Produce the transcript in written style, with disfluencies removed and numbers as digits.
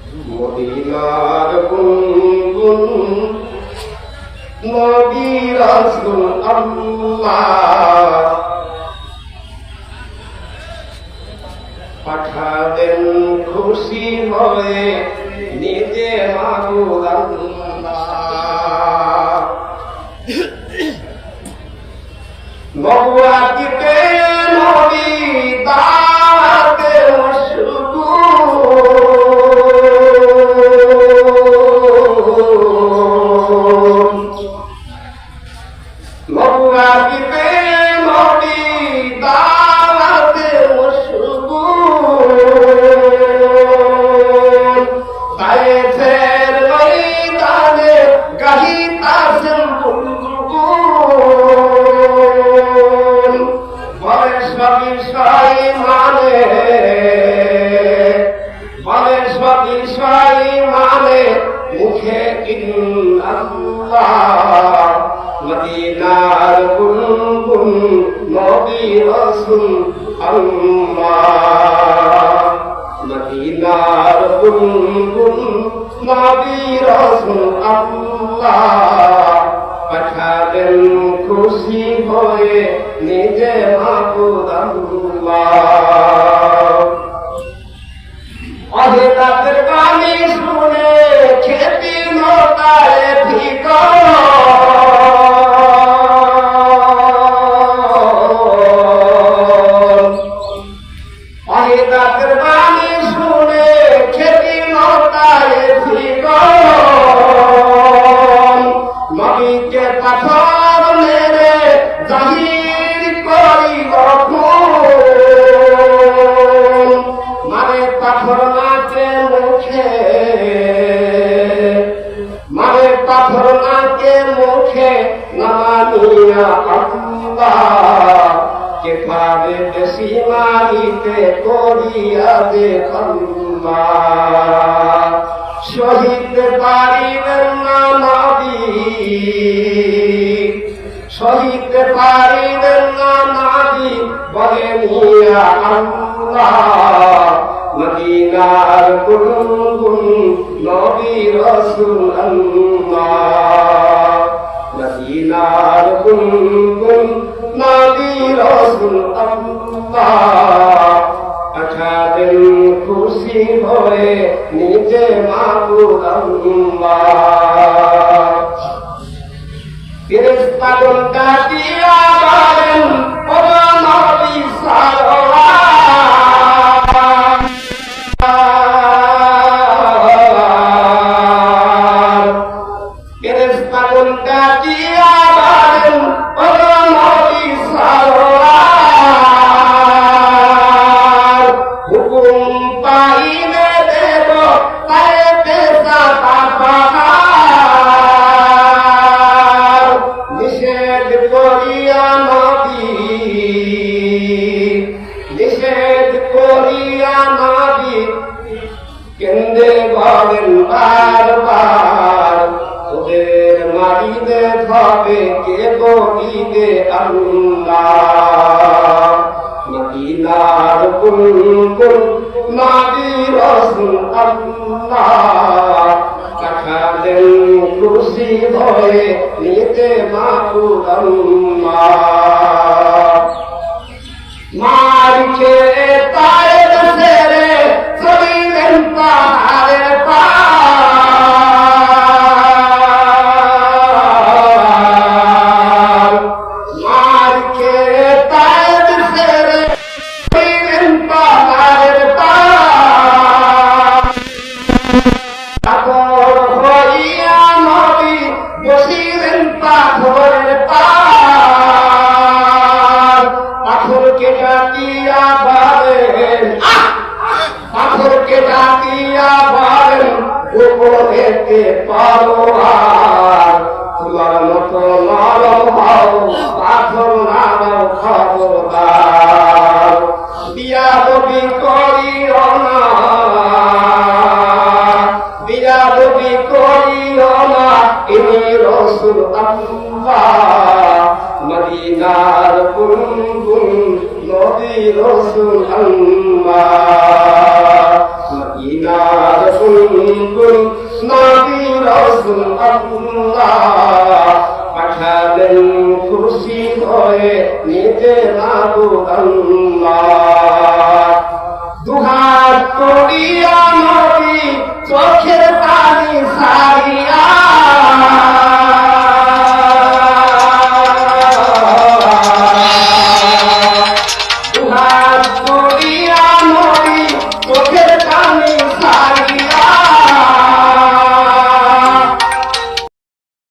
মদিনার গুনগুন নবী রাসূল আল্লাহ পাঠালেন খুশি হয়ে নিজে মাবুদ আল্লাহ। নবুয়াতিতে নবী দাওয়াতে মশগুল, নবুয়াতিতে নবী দাওয়াতে মশগুল, তায়েফের ময়দানে গাহিতাছেন বুলবুল। বলে সবিষয় মানে, বলে সবিষয় মানে মুখে ইল্লাল্লাহ। মদিনার গুনগুন নবী রাসূল আল্লাহ, মদিনার গুনগুন নবী রাসূল আল্লাহ পাঠালেন খুশি হয়ে নিজে মাবুদ আল্লাহ। অহেদাতের বাণী শুনে খেতি নতায় ফিকা, অহেদাতের বাণী শুনে খেতি নতায় ফিকা, নবীকে পাথর মেরে জাহির করিল খুন। মানে পাথর নাকে মুখে, মানে পাথর নাকে মুখে নামানিয়া আল্লাহ। কে পাবে বেশি মারিতে করিয়া দে আল্লাহ। শহীদ পারিবেন না নবী, শহীদ পারিবেন না নবী বলেন ইয়া আল্লাহ। মদিনার গুনগুন নবী রাসূল আল্লাহ, মদিনার গুনগুন নবী রাসূল আল্লাহ পাঠালেন খুশি হয়ে নিজে মাবুদ আল্লাহ। ফেরেশতাগণ কাটিয়া বলেন ও নবী সাল্লাল্লাহু, ফেরেশতাগণ কাটিয়া বলেন ও নবী সাল্লাল্লাহু, হুকুম পাইলে দেব তাইতে সাতা পাহাড়। নিষেধ করিয়া নবী, নিষেধ করিয়া নবী কেন্দ্রে বলেন বারবার, ওদের মারিতে হবে কে বলিবে আল্লাহ। মদিনার গুনগুন নবী রাসূল আল্লাহ পাঠালেন খুশি হয়ে নিজে মাবুদ আল্লাহ। মার খেয়ে তায়েব ছেড়ে চলিলেন পাহাড়ের পার, মার খেয়ে তায়েব ছেড়ে চলিলেন পাহাড়ের পার। পাথর হইয়া নবী বসিলেন পাথরের পার। পাথরকে ডাকিয়া বলেন, পাথরকে ডাকিয়া বলেন উপরেতে পারোয়ার। তোমার মতো নরম হও পাথর নাও খবরদার। বিয়াদবি করিও না, বিয়াদবি করিও না, ইনি রাসূল আল্লাহ। মদিনার গুনগুন নবী রাসূল আল্লাহ, মদিনার গুনগুন খুশি হয়ে নিজে মাবুদ আল্লাহ দুহাত করিয়া নবী চোখের পানি সারিয়া